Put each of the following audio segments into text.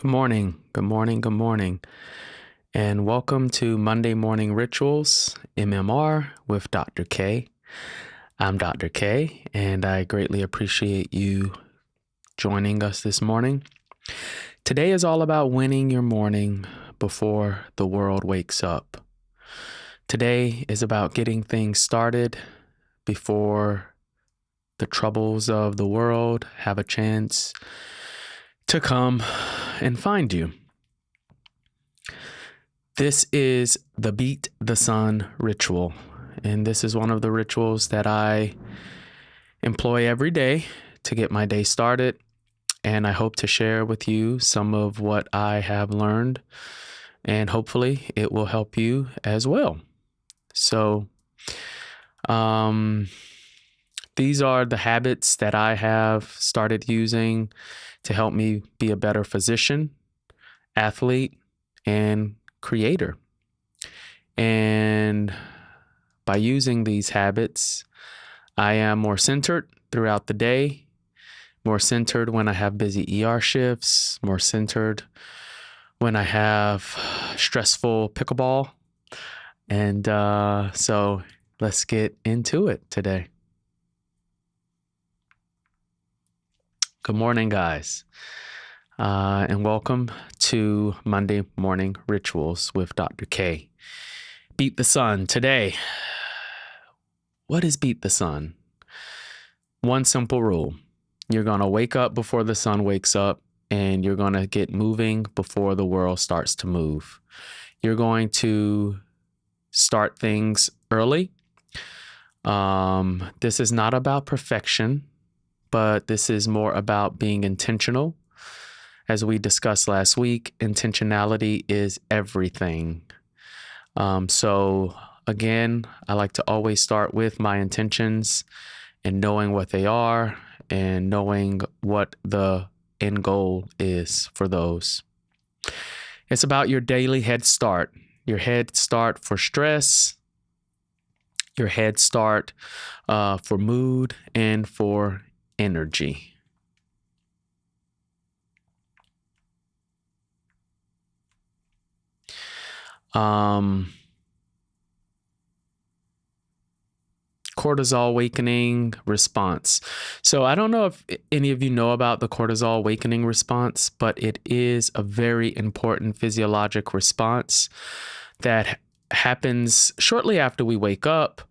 Good morning, good morning, good morning, and welcome to Monday Morning Rituals, MMR, with Dr. K. I'm Dr. K, and I greatly appreciate you joining us this morning. Today is all about winning your morning before the world wakes up. Today is about getting things started before the troubles of the world have a chance to come and find you. This is the Beat the Sun ritual, and this is one of the rituals that I employ every day to get my day started, and I hope to share with you some of what I have learned, and hopefully it will help you as well. So, these are the habits that I have started using to help me be a better physician, athlete, and creator. And by using these habits, I am more centered throughout the day, more centered when I have busy ER shifts, more centered when I have stressful pickleball. And so let's get into it today. Good morning, guys. And welcome to Monday Morning Rituals with Dr. K. Beat the sun today. What is beat the sun? One simple rule. You're going to wake up before the sun wakes up, and you're going to get moving before the world starts to move. You're going to start things early. This is not about perfection, but this is more about being intentional. As we discussed last week, intentionality is everything. So again, I like to always start with my intentions and knowing what they are and knowing what the end goal is for those. It's about your daily head start, your head start for stress, your head start for mood and for energy. Cortisol awakening response. So I don't know if any of you know about the cortisol awakening response, but it is a very important physiologic response that happens shortly after we wake up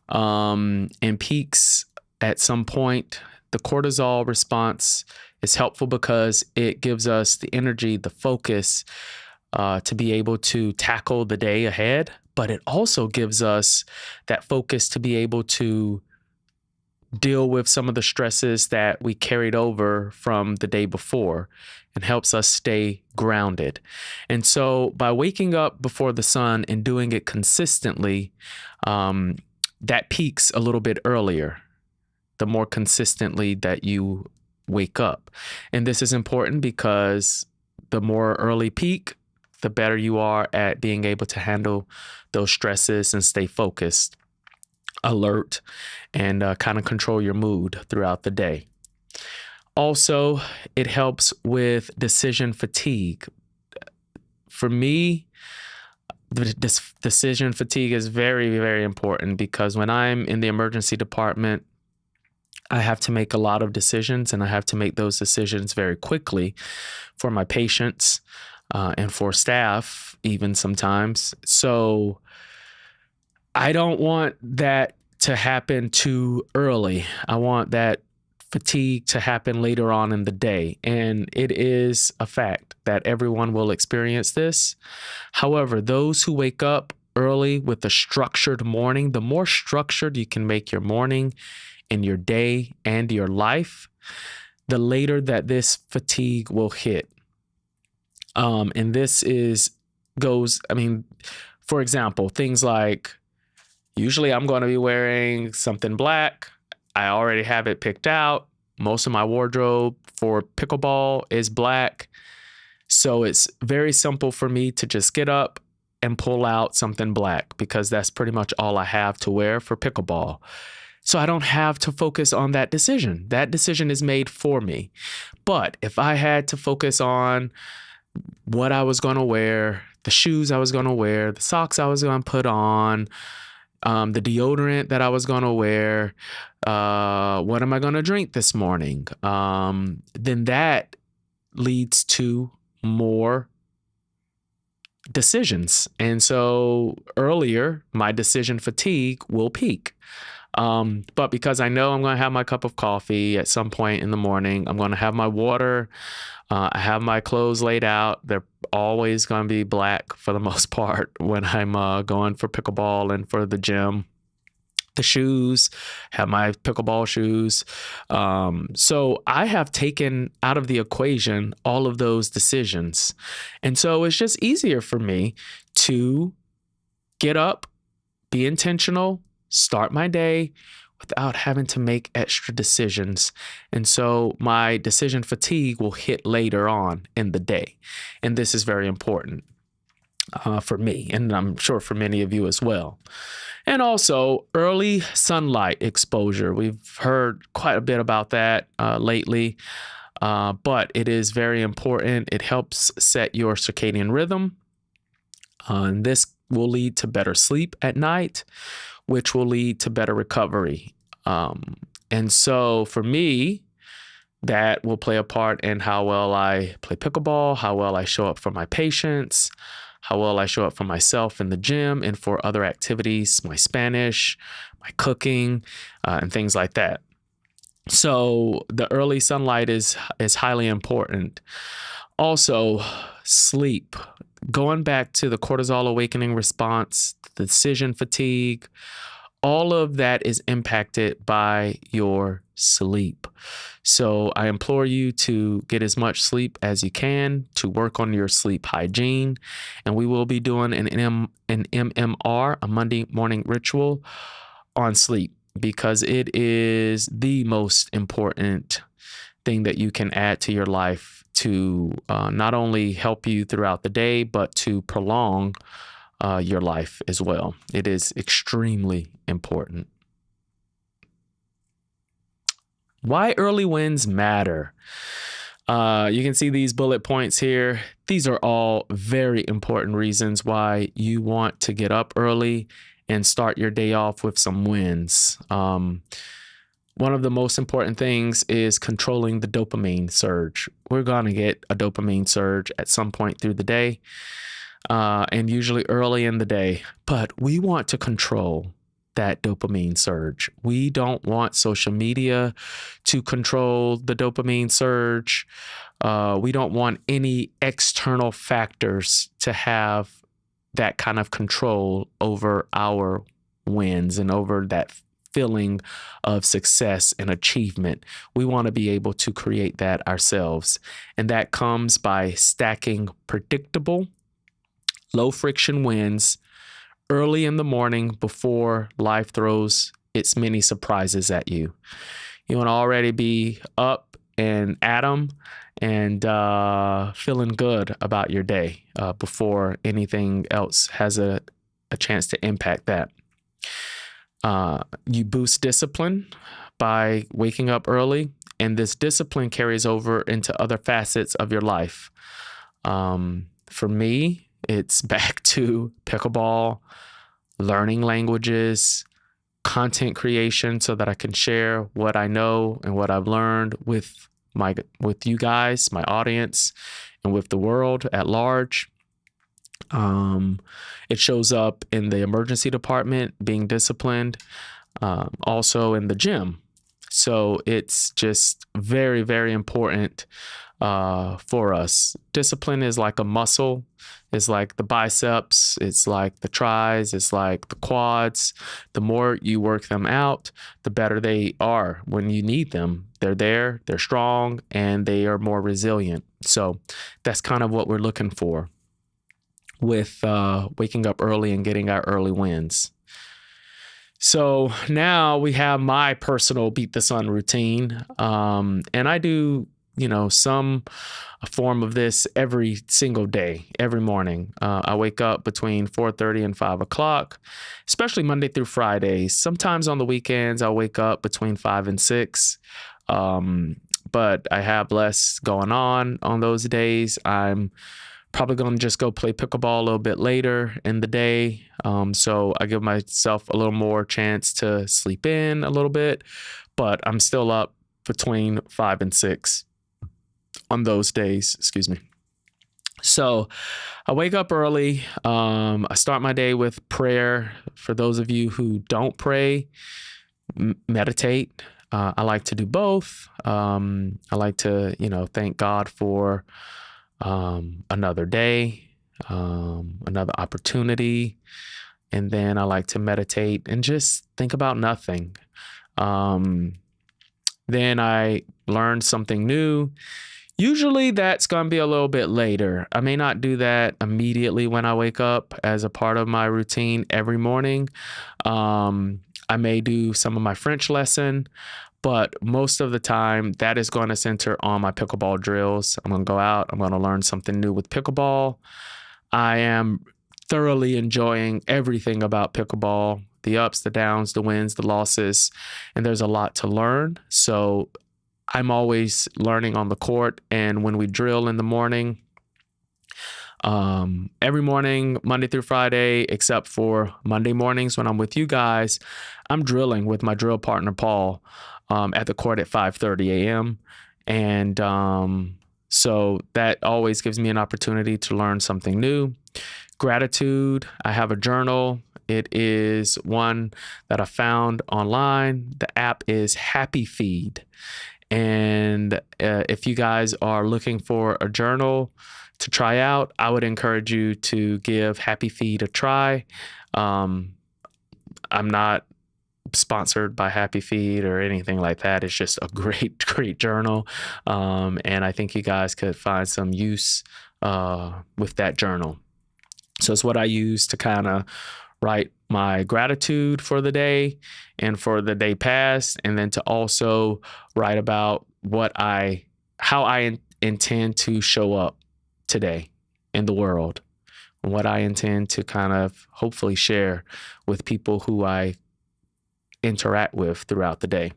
and peaks at some point. The cortisol response is helpful because it gives us the energy, the focus to be able to tackle the day ahead, but it also gives us that focus to be able to deal with some of the stresses that we carried over from the day before and helps us stay grounded. And so by waking up before the sun and doing it consistently, that peaks a little bit earlier, the more consistently that you wake up. And this is important because the more early peak, the better you are at being able to handle those stresses and stay focused, alert, and kind of control your mood throughout the day. Also, it helps with decision fatigue. For me, this decision fatigue is very, very important because when I'm in the emergency department, I have to make a lot of decisions, and I have to make those decisions very quickly for my patients and for staff even sometimes. So I don't want that to happen too early. I want that fatigue to happen later on in the day. And it is a fact that everyone will experience this. However, those who wake up early with a structured morning, the more structured you can make your morning and your day and your life, the later that this fatigue will hit. And this for example, things like usually I'm going to be wearing something black. I already have it picked out. Most of my wardrobe for pickleball is black. So it's very simple for me to just get up and pull out something black because that's pretty much all I have to wear for pickleball. So I don't have to focus on that decision. That decision is made for me. But if I had to focus on what I was going to wear, the shoes I was going to wear, the socks I was going to put on, the deodorant that I was going to wear, what am I going to drink this morning? Then that leads to more decisions. And so earlier, my decision fatigue will peak. But because I know I'm going to have my cup of coffee at some point in the morning, I'm going to have my water. I have my clothes laid out. They're always going to be black for the most part when I'm going for pickleball and for the gym. The shoes, have my pickleball shoes. So I have taken out of the equation all of those decisions. And so it's just easier for me to get up, be intentional, start my day without having to make extra decisions. And so my decision fatigue will hit later on in the day. And this is very important for me, and I'm sure for many of you as well. And also early sunlight exposure. We've heard quite a bit about that lately, but it is very important. It helps set your circadian rhythm. And this will lead to better sleep at night, which will lead to better recovery. And so for me, that will play a part in how well I play pickleball, how well I show up for my patients, how well I show up for myself in the gym and for other activities, my Spanish, my cooking, and things like that. So the early sunlight is highly important. Also, sleep. Going back to the cortisol awakening response, the decision fatigue, all of that is impacted by your sleep. So I implore you to get as much sleep as you can, to work on your sleep hygiene. And we will be doing an MMR, a Monday morning ritual on sleep, because it is the most important thing that you can add to your life to not only help you throughout the day, but to prolong your life as well. It is extremely important. Why early wins matter. You can see these bullet points here. These are all very important reasons why you want to get up early and start your day off with some wins. One of the most important things is controlling the dopamine surge. We're going to get a dopamine surge at some point through the day, and usually early in the day, but we want to control that dopamine surge. We don't want social media to control the dopamine surge. We don't want any external factors to have that kind of control over our wins and over that feeling of success and achievement. We want to be able to create that ourselves. And that comes by stacking predictable, low friction wins early in the morning before life throws its many surprises at you. You want to already be up and at 'em and feeling good about your day before anything else has a chance to impact that. You boost discipline by waking up early, and this discipline carries over into other facets of your life. For me, it's back to pickleball, learning languages, content creation so that I can share what I know and what I've learned with you guys, my audience, and with the world at large. It shows up in the emergency department, being disciplined, also in the gym. So it's just very, very important for us. Discipline is like a muscle. It's like the biceps. It's like the tris. It's like the quads. The more you work them out, the better they are when you need them. They're there, they're strong, and they are more resilient. So that's kind of what we're looking for with waking up early and getting our early wins. So now we have my personal Beat the Sun routine. And I do, some form of this every single day, every morning. I wake up between 4:30 and 5 o'clock, especially Monday through Fridays. Sometimes on the weekends, I'll wake up between 5 and 6. But I have less going on those days. I'm Probably going to just go play pickleball a little bit later in the day. So I give myself a little more chance to sleep in a little bit, but I'm still up between 5 and 6 on those days. Excuse me. So I wake up early. I start my day with prayer. For those of you who don't pray, meditate. I like to do both. I like to, thank God for another day, another opportunity. And then I like to meditate and just think about nothing. Then I learn something new. Usually that's going to be a little bit later. I may not do that immediately when I wake up as a part of my routine every morning. I may do some of my French lesson, but most of the time that is going to center on my pickleball drills. I'm going to go out. I'm going to learn something new with pickleball. I am thoroughly enjoying everything about pickleball, the ups, the downs, the wins, the losses, and there's a lot to learn. So I'm always learning on the court. And when we drill in the morning, every morning, Monday through Friday, except for Monday mornings when I'm with you guys, I'm drilling with my drill partner, Paul, at the court at 5:30 a.m. And so that always gives me an opportunity to learn something new. Gratitude. I have a journal. It is one that I found online. The app is Happy Feed. And if you guys are looking for a journal to try out, I would encourage you to give Happy Feed a try. I'm not sponsored by Happy Feed or anything like that. It's just a great journal. And I think you guys could find some use with that journal. So it's what I use to kind of write my gratitude for the day and for the day past, and then to also write about how I intend to show up today in the world, and what I intend to kind of hopefully share with people who I interact with throughout the day.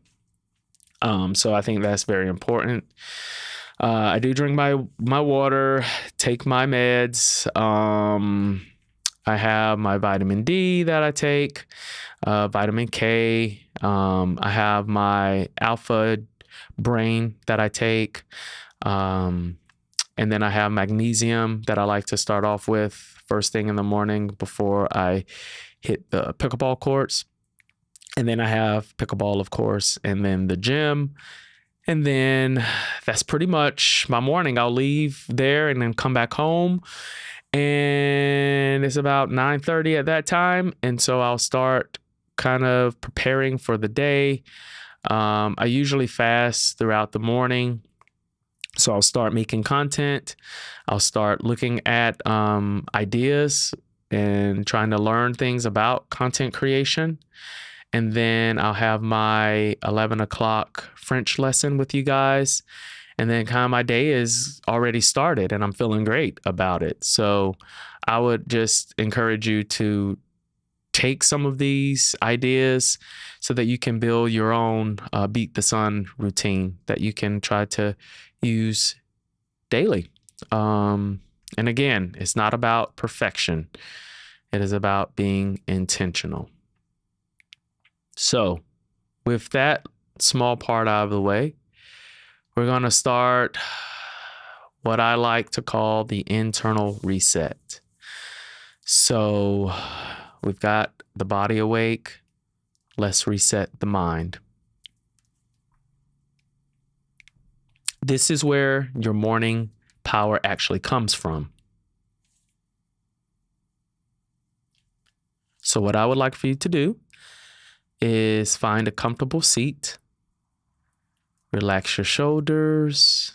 So I think that's very important. I do drink my water, take my meds. I have my vitamin D that I take, vitamin K. I have my Alpha Brain that I take. And then I have magnesium that I like to start off with first thing in the morning before I hit the pickleball courts. And then I have pickleball, of course, and then the gym. And then that's pretty much my morning. I'll leave there and then come back home. And it's about 9:30 at that time. And so I'll start kind of preparing for the day. I usually fast throughout the morning. So I'll start making content. I'll start looking at ideas and trying to learn things about content creation. And then I'll have my 11 o'clock French lesson with you guys. And then kind of my day is already started and I'm feeling great about it. So I would just encourage you to take some of these ideas so that you can build your own Beat the Sun routine that you can try to use daily. And again, it's not about perfection. It is about being intentional. So with that small part out of the way, we're going to start what I like to call the internal reset. So we've got the body awake. Let's reset the mind. This is where your morning power actually comes from. So what I would like for you to do is find a comfortable seat. Relax your shoulders.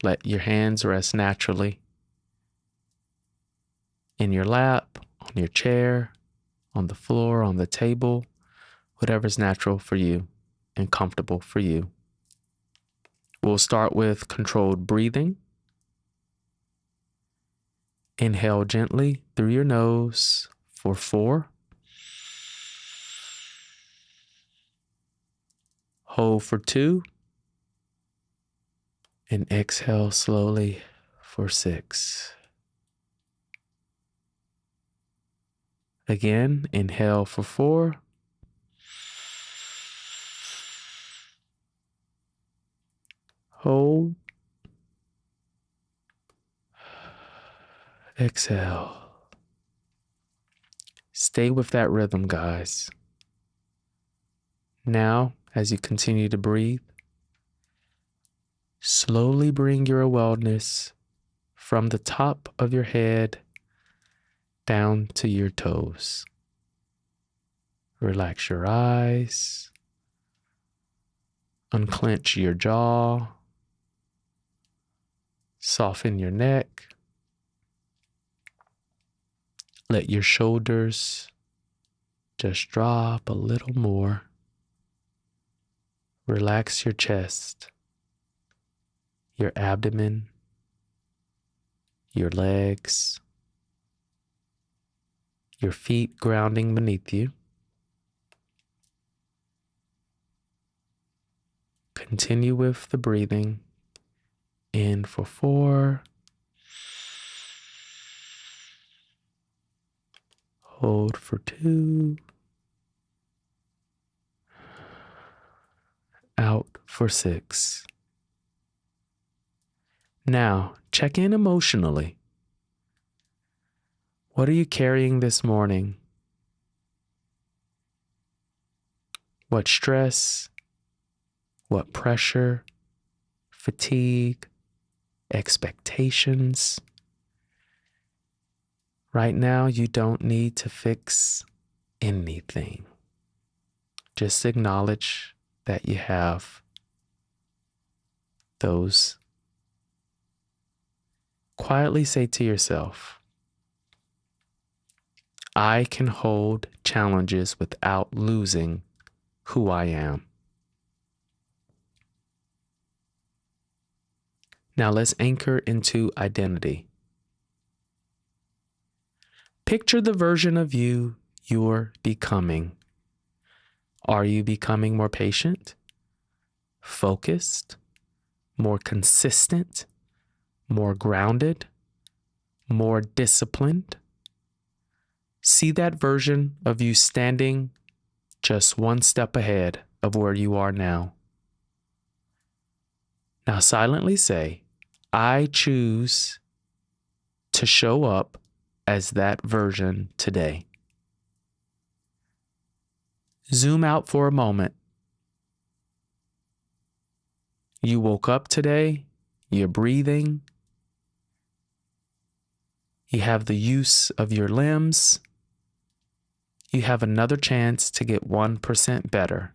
Let your hands rest naturally in your lap, on your chair, on the floor, on the table, whatever's natural for you and comfortable for you. We'll start with controlled breathing. Inhale gently through your nose for 4. Hold for 2. And exhale slowly for 6. Again, inhale for 4. Hold. Exhale. Stay with that rhythm, guys. Now, as you continue to breathe, slowly bring your awareness from the top of your head down to your toes. Relax your eyes. Unclench your jaw. Soften your neck. Let your shoulders just drop a little more. Relax your chest, your abdomen, your legs, your feet grounding beneath you. Continue with the breathing. In for 4. Hold for 2. Out for 6. Now, check in emotionally. What are you carrying this morning? What stress? What pressure? Fatigue? Expectations? Right now, you don't need to fix anything. Just acknowledge that you have those. Quietly say to yourself, I can hold challenges without losing who I am. Now let's anchor into identity. Picture the version of you you're becoming. Are you becoming more patient, focused, more consistent, more grounded, more disciplined? See that version of you standing just one step ahead of where you are now. Now silently say, I choose to show up as that version today. Zoom out for a moment. You woke up today, you're breathing, you have the use of your limbs, you have another chance to get 1% better.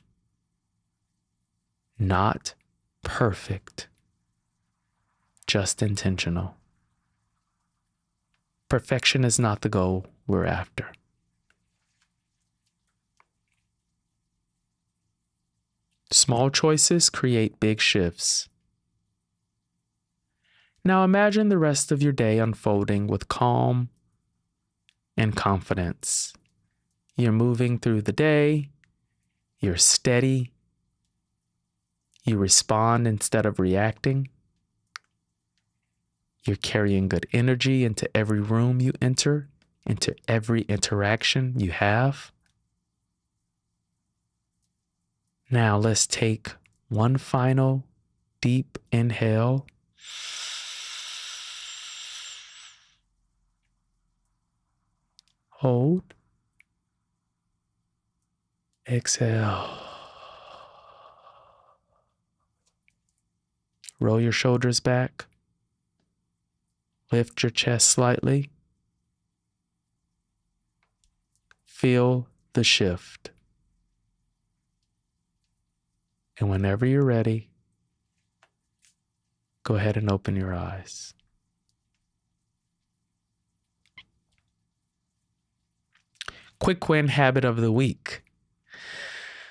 Not perfect, just intentional. Perfection is not the goal we're after. Small choices create big shifts. Now imagine the rest of your day unfolding with calm and confidence. You're moving through the day, you're steady, you respond instead of reacting. You're carrying good energy into every room you enter, into every interaction you have. Now let's take one final deep inhale. Hold. Exhale. Roll your shoulders back. Lift your chest slightly. Feel the shift. And whenever you're ready, go ahead and open your eyes. Quick win habit of the week.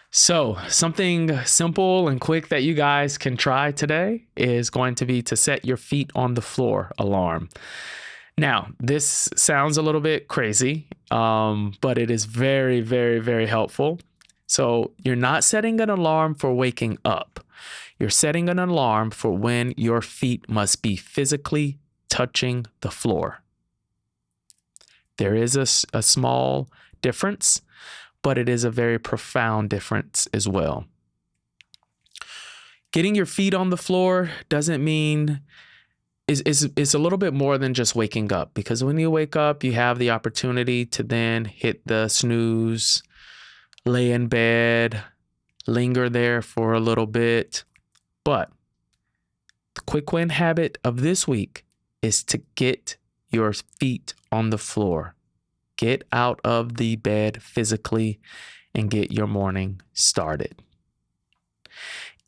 So something simple and quick that you guys can try today is going to be to set your feet on the floor alarm. Now, this sounds a little bit crazy, but it is very, very, very helpful. So you're not setting an alarm for waking up. You're setting an alarm for when your feet must be physically touching the floor. There is a small difference, but it is a very profound difference as well. Getting your feet on the floor doesn't mean is a little bit more than just waking up, because when you wake up, you have the opportunity to then hit the snooze, lay in bed, linger there for a little bit. But the quick win habit of this week is to get your feet on the floor. Get out of the bed physically and get your morning started.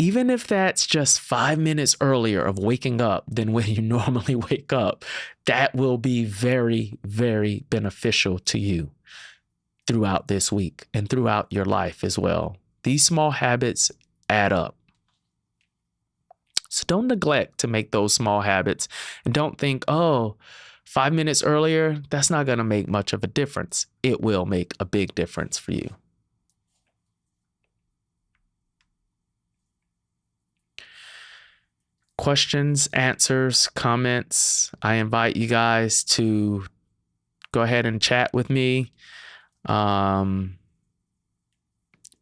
Even if that's just 5 minutes earlier of waking up than when you normally wake up, that will be very, very beneficial to you throughout this week and throughout your life as well. These small habits add up. So don't neglect to make those small habits, and don't think, 5 minutes earlier, that's not going to make much of a difference. It will make a big difference for you. Questions, answers, comments. I invite you guys to go ahead and chat with me.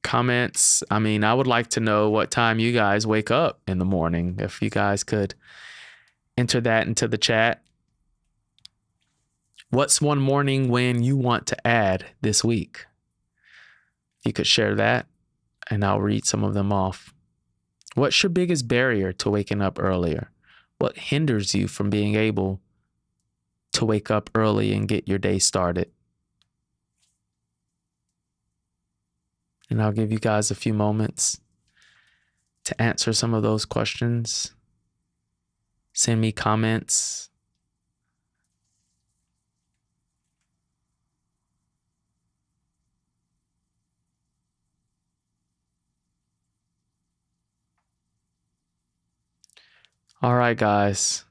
Comments. I would like to know what time you guys wake up in the morning. If you guys could enter that into the chat. What's one morning when you want to add this week? You could share that, and I'll read some of them off. What's your biggest barrier to waking up earlier? What hinders you from being able to wake up early and get your day started? And I'll give you guys a few moments to answer some of those questions. Send me comments. All right, guys.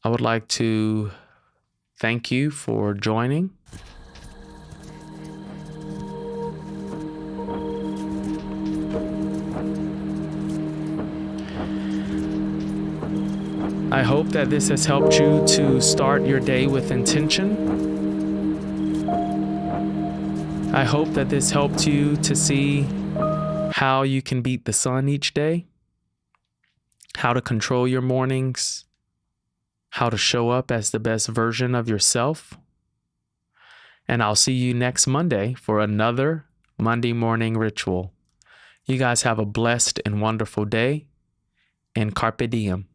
I would like to thank you for joining. I hope that this has helped you to start your day with intention. I hope that this helped you to see how you can beat the sun each day, how to control your mornings, how to show up as the best version of yourself. And I'll see you next Monday for another Monday morning ritual. You guys have a blessed and wonderful day, and carpe diem.